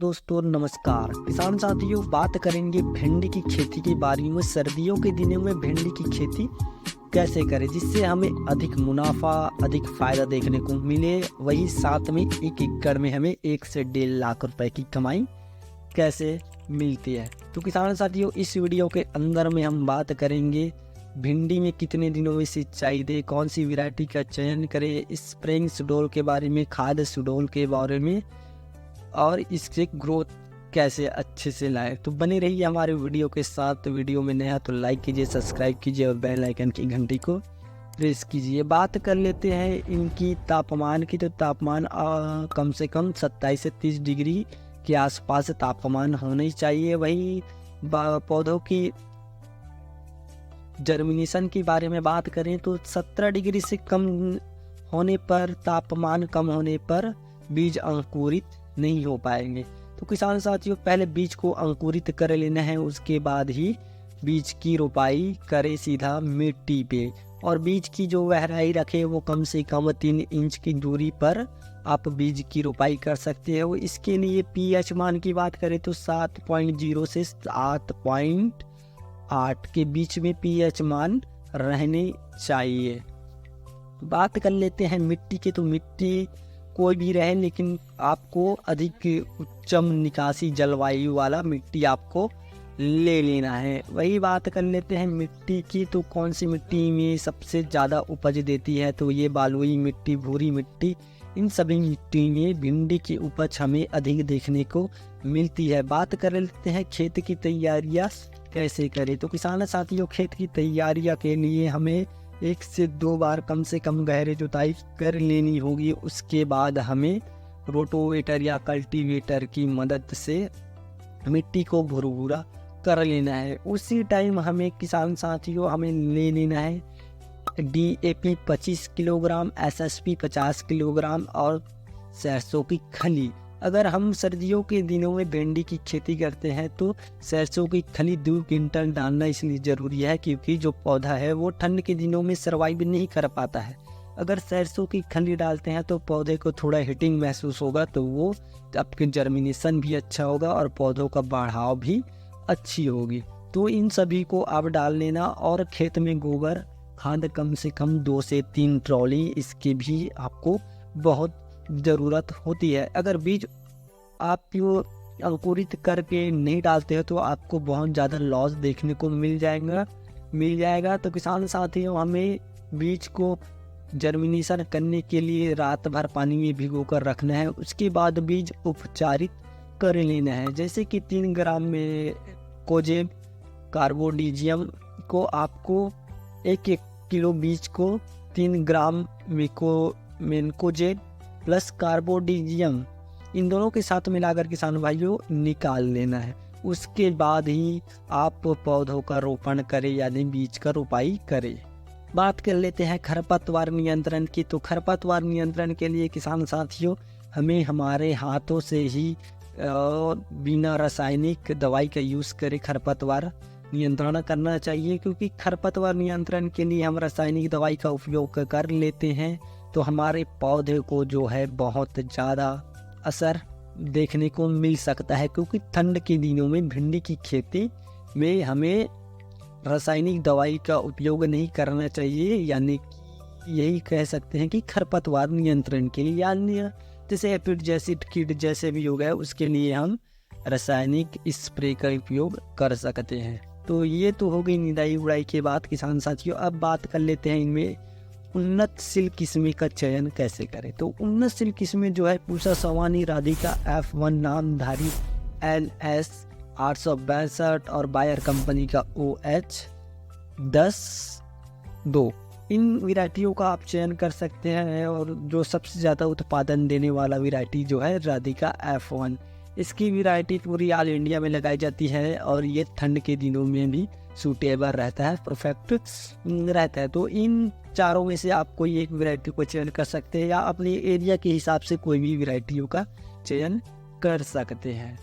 दोस्तों नमस्कार। किसान साथियों, बात करेंगे भिंडी की खेती के बारे में। सर्दियों के दिनों में भिंडी की खेती कैसे करें जिससे हमें अधिक मुनाफा, अधिक फायदा देखने को मिले, वही साथ में एक एकड़ में हमें 1 से 1.5 लाख रुपए की कमाई कैसे मिलती है। तो किसान साथियों, इस वीडियो के अंदर में हम बात करेंगे भिंडी में कितने दिनों में सिंचाई दे, कौन सी वैरायटी का चयन करें, स्प्रेइंग शेड्यूल के बारे में, खाद शेड्यूल के बारे में, और इससे ग्रोथ कैसे अच्छे से लाए। तो बने रहिए हमारे वीडियो के साथ। तो वीडियो में नया तो लाइक कीजिए, सब्सक्राइब कीजिए और बेल आइकन की घंटी को प्रेस कीजिए। बात कर लेते हैं इनकी तापमान की। तो तापमान कम से कम 27 से 30 डिग्री के आसपास तापमान होना ही चाहिए। वही पौधों की जर्मिनेशन के बारे में बात करें तो 17 डिग्री से कम होने पर, तापमान कम होने पर बीज अंकुरित नहीं हो पाएंगे। तो किसान साथियों, पहले बीज को अंकुरित कर लेना है, उसके बाद ही बीज की रोपाई करें सीधा मिट्टी पे। और बीज की जो गहराई रखें वो कम से कम 3 इंच की दूरी पर आप बीज की रोपाई कर सकते हो। इसके लिए पीएच मान की बात करें तो 7.0 से 7.8 के बीच में पीएच मान रहने चाहिए। बात कर लेते हैं मिट्टी के। तो मिट्टी कोई भी रहे, लेकिन आपको अधिक उच्चम निकासी जलवायु वाला मिट्टी आपको ले लेना है। वही बात कर लेते हैं मिट्टी की। तो कौन सी मिट्टी में सबसे ज़्यादा उपज देती है, तो ये बालुई मिट्टी, भूरी मिट्टी, इन सभी मिट्टी में भिंडी की उपज हमें अधिक देखने को मिलती है। बात कर लेते हैं खेत की तैयारियाँ कैसे करें। तो किसान साथियों, खेत की तैयारियाँ के लिए हमें 1 से 2 बार कम से कम गहरे जुताई कर लेनी होगी। उसके बाद हमें रोटोवेटर या कल्टीवेटर की मदद से मिट्टी को भुरभुरा कर लेना है। उसी टाइम हमें किसान साथियों ले लेना है DAP 25 किलोग्राम, SSP 50 किलोग्राम और सरसों की खली। अगर हम सर्दियों के दिनों में भिंडी की खेती करते हैं तो सरसों की खली 2 क्विंटल डालना इसलिए ज़रूरी है क्योंकि जो पौधा है वो ठंड के दिनों में सर्वाइव नहीं कर पाता है। अगर सरसों की खली डालते हैं तो पौधे को थोड़ा हीटिंग महसूस होगा, तो वो आपके जर्मिनेशन भी अच्छा होगा और पौधों का बढ़ाव भी अच्छी होगी। तो इन सभी को आप डाल लेना। और खेत में गोबर खाद कम से कम 2 से 3 ट्रॉली, इसकी भी आपको बहुत ज़रूरत होती है। अगर बीज आप अंकुरित करके नहीं डालते हो तो आपको बहुत ज़्यादा लॉस देखने को मिल जाएगा। तो किसान साथियों, हमें बीज को जर्मिनेशन करने के लिए रात भर पानी में भिगो कर रखना है। उसके बाद बीज उपचारित कर लेना है। जैसे कि 3 ग्राम में कोजेब कार्बोडिजियम को आपको 1 किलो बीज को 3 ग्राम मेनकोजेब प्लस कार्बोडिजियम, इन दोनों के साथ मिलाकर किसान भाइयों निकाल लेना है। उसके बाद ही आप पौधों का रोपण करें, यानी बीज का रोपाई करें। बात कर लेते हैं खरपतवार नियंत्रण की। तो खरपतवार नियंत्रण के लिए किसान साथियों, हमें हमारे हाथों से ही बिना रासायनिक दवाई का यूज़ करें खरपतवार नियंत्रण करना चाहिए। क्योंकि खरपतवार नियंत्रण के लिए हम रासायनिक दवाई का उपयोग कर लेते हैं तो हमारे पौधे को जो है बहुत ज़्यादा असर देखने को मिल सकता है। क्योंकि ठंड के दिनों में भिंडी की खेती में हमें रासायनिक दवाई का उपयोग नहीं करना चाहिए, यानी कि यही कह सकते हैं कि खरपतवार नियंत्रण के लिए, यानी जैसे एपिड जैसिड कीट जैसे भी हो गए, उसके लिए हम रासायनिक स्प्रे का उपयोग कर सकते हैं। तो ये तो हो गई निदाई उड़ाई के बाद किसान साथियों। अब बात कर लेते हैं इनमें उन्नतशील किस्में का चयन कैसे करें। तो उन्नतशील किस्में जो है पूसा सवानी, राधिका F1 नामधारी NS 862 और बायर कंपनी का OH10-2, इन वैरायटियों का आप चयन कर सकते हैं। और जो सबसे ज़्यादा उत्पादन देने वाला वैरायटी जो है राधिका F1, इसकी वैरायटी पूरी ऑल इंडिया में लगाई जाती है और ये ठंड के दिनों में भी सूटेबल रहता है, परफेक्ट रहता है। तो इन चारों में से आप कोई एक वैरायटी को चयन कर सकते हैं या अपने एरिया के हिसाब से कोई भी वैरायटियों का चयन कर सकते हैं।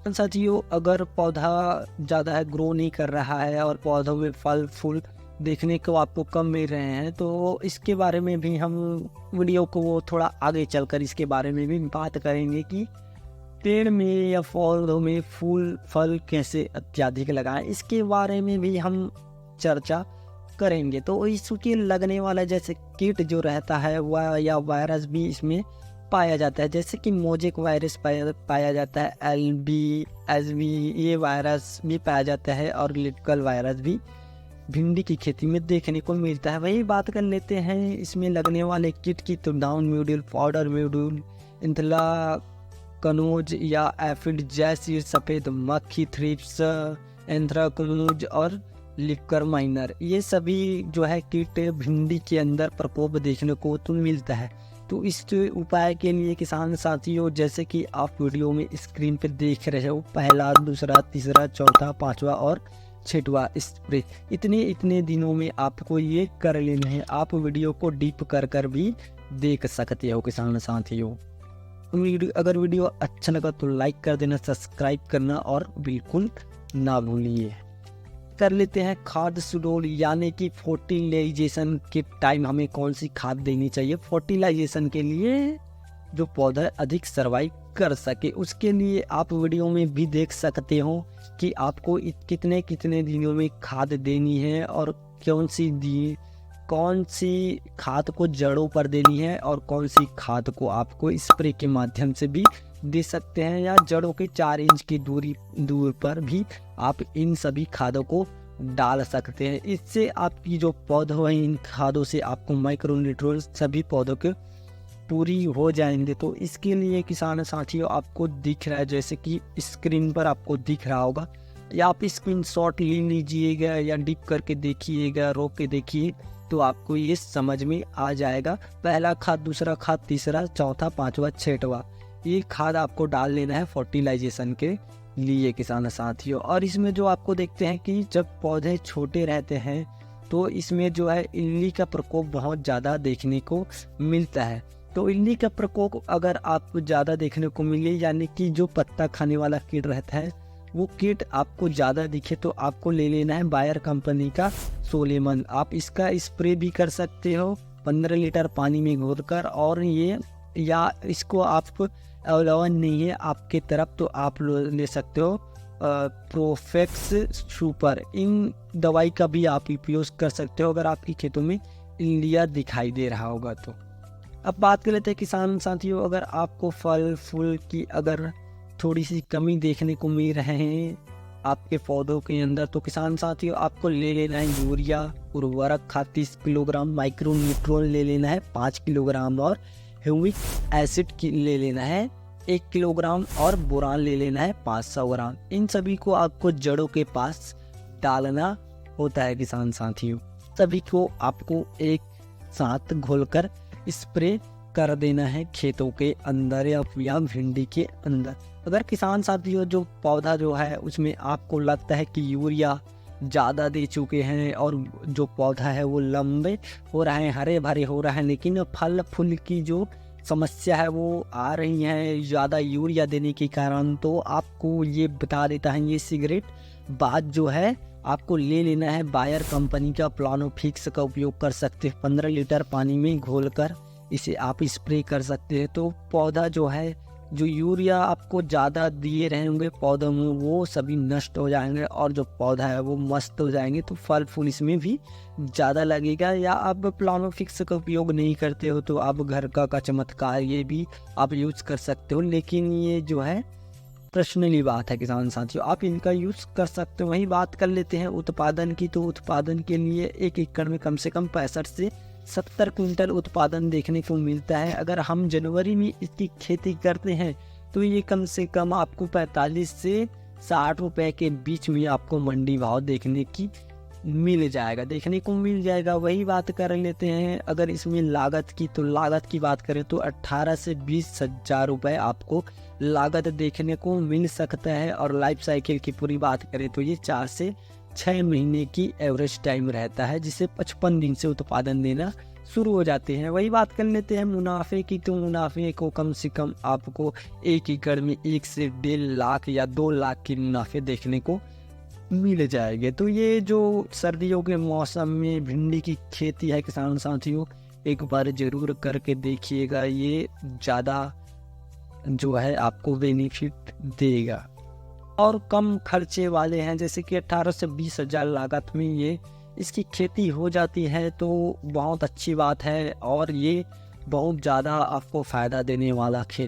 साथियों, अगर पौधा ज़्यादा है, ग्रो नहीं कर रहा है और पौधों में फल फूल देखने को आपको कम मिल रहे हैं, तो इसके बारे में भी हम वीडियो को थोड़ा आगे चलकर इसके बारे में भी बात करेंगे कि पेड़ में या पौधों में फूल फल कैसे अत्यधिक लगाएं, इसके बारे में भी हम चर्चा करेंगे। तो इसके लगने वाला जैसे कीट जो रहता है वह या वायरस भी इसमें पाया जाता है, जैसे कि मोजेक वायरस पाया जाता है, LBSV ये वायरस भी पाया जाता है, और लिटिकल वायरस भी भिंडी की खेती में देखने को मिलता है। वही बात कर लेते हैं इसमें लगने वाले कीट की। तो डाउन म्यूड्यूल, पाउडर म्यूड्यूल, इंथला कनोज या एफिड जैसी सफ़ेद मक्खी, थ्रिप्स, एंथ्राकनोज और लिकर माइनर, ये सभी जो है कीट भिंडी के अंदर प्रकोप देखने को तो मिलता है। तो इस उपाय के लिए किसान साथियों, जैसे कि आप वीडियो में स्क्रीन पर देख रहे हो, पहला, दूसरा, तीसरा, चौथा, पांचवा और छठवा स्प्रे इतने दिनों में आपको ये कर लेना है। आप वीडियो को डीप कर भी देख सकते हो किसान साथियों। अगर वीडियो अच्छा लगा तो लाइक कर देना, सब्सक्राइब करना और बिल्कुल ना भूलिए। कर लेते हैं खाद शेड्यूल, यानी कि फर्टिलाइजेशन के टाइम हमें कौन सी खाद देनी चाहिए फर्टिलाइजेशन के लिए जो पौधा अधिक सर्वाइव कर सके। उसके लिए आप वीडियो में भी देख सकते हो कि आपको कितने दिनों में खाद देनी है और कौन सी खाद को जड़ों पर देनी है और कौन सी खाद को आपको स्प्रे के माध्यम से भी दे सकते हैं, या जड़ों के 4 इंच की दूर पर भी आप इन सभी खादों को डाल सकते हैं। इससे आपकी जो पौधों हैं, इन खादों से आपको माइक्रोन्यूट्रिएंट्स सभी पौधों के पूरी हो जाएंगे। तो इसके लिए किसान साथियों आपको दिख रहा है, जैसे कि स्क्रीन पर आपको दिख रहा होगा, या आप स्क्रीनशॉट ले लीजिएगा या डिप करके देखिएगा, रोक के देखिए, तो आपको ये समझ में आ जाएगा। पहला खाद, दूसरा खाद, तीसरा, चौथा, पांचवा, छठवा, ये खाद आपको डाल लेना है फर्टिलाइजेशन के लिए किसान साथियों। और इसमें जो आपको देखते हैं कि जब पौधे छोटे रहते हैं तो इसमें जो है इल्ली का प्रकोप बहुत ज़्यादा देखने को मिलता है। तो इल्ली का प्रकोप अगर आपको ज़्यादा देखने को मिले, यानी कि जो पत्ता खाने वाला कीट रहता है वो कीट आपको ज़्यादा दिखे, तो आपको ले लेना है बायर कंपनी का सोलेमन। आप इसका स्प्रे भी कर सकते हो 15 लीटर पानी में घोलकर, और ये या इसको आप अवेलेबल नहीं है आपके तरफ तो आप ले सकते हो प्रोफेक्स सुपर, इन दवाई का भी आप उपयोग कर सकते हो अगर आपकी खेतों में इल्लिया दिखाई दे रहा होगा तो। अब बात कर लेते हैं किसान साथियों, अगर आपको फल फूल की अगर थोड़ी सी कमी देखने को मिल रहे हैं आपके पौधों के अंदर, तो किसान साथियों आपको ले लेना है यूरिया उर्वरक खाद 30 किलोग्राम, माइक्रोन्यूट्रिएंट ले लेना है 5 किलोग्राम, और ह्यूमिक एसिड ले लेना है 1 किलोग्राम, और बोरान ले लेना है 500 ग्राम। इन सभी को आपको जड़ों के पास डालना होता है किसान साथियों। सभी को आपको एक साथ घोलकर स्प्रे कर देना है खेतों के अंदर या भिंडी के अंदर। अगर किसान साथियों जो पौधा जो है उसमें आपको लगता है कि यूरिया ज़्यादा दे चुके हैं और जो पौधा है वो लंबे हो रहे हैं, हरे भरे हो रहे हैं, लेकिन फल फूल की जो समस्या है वो आ रही है ज़्यादा यूरिया देने के कारण, तो आपको ये बता देता है ये सिगरेट बात जो है, आपको ले लेना है बायर कंपनी का प्लानोफिक्स का उपयोग कर सकते हैं। 15 लीटर पानी में घोलकर इसे आप स्प्रे कर सकते हैं। तो पौधा जो है जो यूरिया आपको ज़्यादा दिए रहेंगे पौधों में वो सभी नष्ट हो जाएंगे और जो पौधा है वो मस्त हो जाएंगे, तो फल फूल इसमें भी ज़्यादा लगेगा। या आप प्लानोफिक्स का उपयोग नहीं करते हो तो आप घर का चमत्कार ये भी आप यूज़ कर सकते हो, लेकिन ये जो है पर्सनली बात है किसान साथियों, आप इनका यूज़ कर सकते हो। वही बात कर लेते हैं उत्पादन की, तो उत्पादन के लिए 1 एकड़ में कम से कम 65 से 70 क्विंटल उत्पादन देखने को मिलता है। अगर हम जनवरी में इसकी खेती करते हैं तो ये कम से कम आपको 45 से 60 रुपए के बीच में आपको मंडी भाव देखने को मिल जाएगा। वही बात कर लेते हैं अगर इसमें लागत की, तो लागत की बात करें तो 18 से 20 हज़ार रुपये आपको लागत देखने को मिल सकता है। और लाइफ साइकिल की पूरी बात करें तो ये 4 से 6 महीने की एवरेज टाइम रहता है, जिसे 55 दिन से उत्पादन देना शुरू हो जाते हैं। वही बात कर लेते हैं मुनाफे की, तो मुनाफे को कम से कम आपको 1 एकड़ में 1 से 1.5 लाख या 2 लाख की मुनाफे देखने को मिल जाएंगे। तो ये जो सर्दियों के मौसम में भिंडी की खेती है किसान साथियों, एक बार ज़रूर करके देखिएगा। ये ज़्यादा जो है आपको बेनिफिट देगा। और कम खर्चे वाले हैं, जैसे कि 18 से 20 हज़ार लागत में ये इसकी खेती हो जाती है, तो बहुत अच्छी बात है और ये बहुत ज़्यादा आपको फ़ायदा देने वाला खेती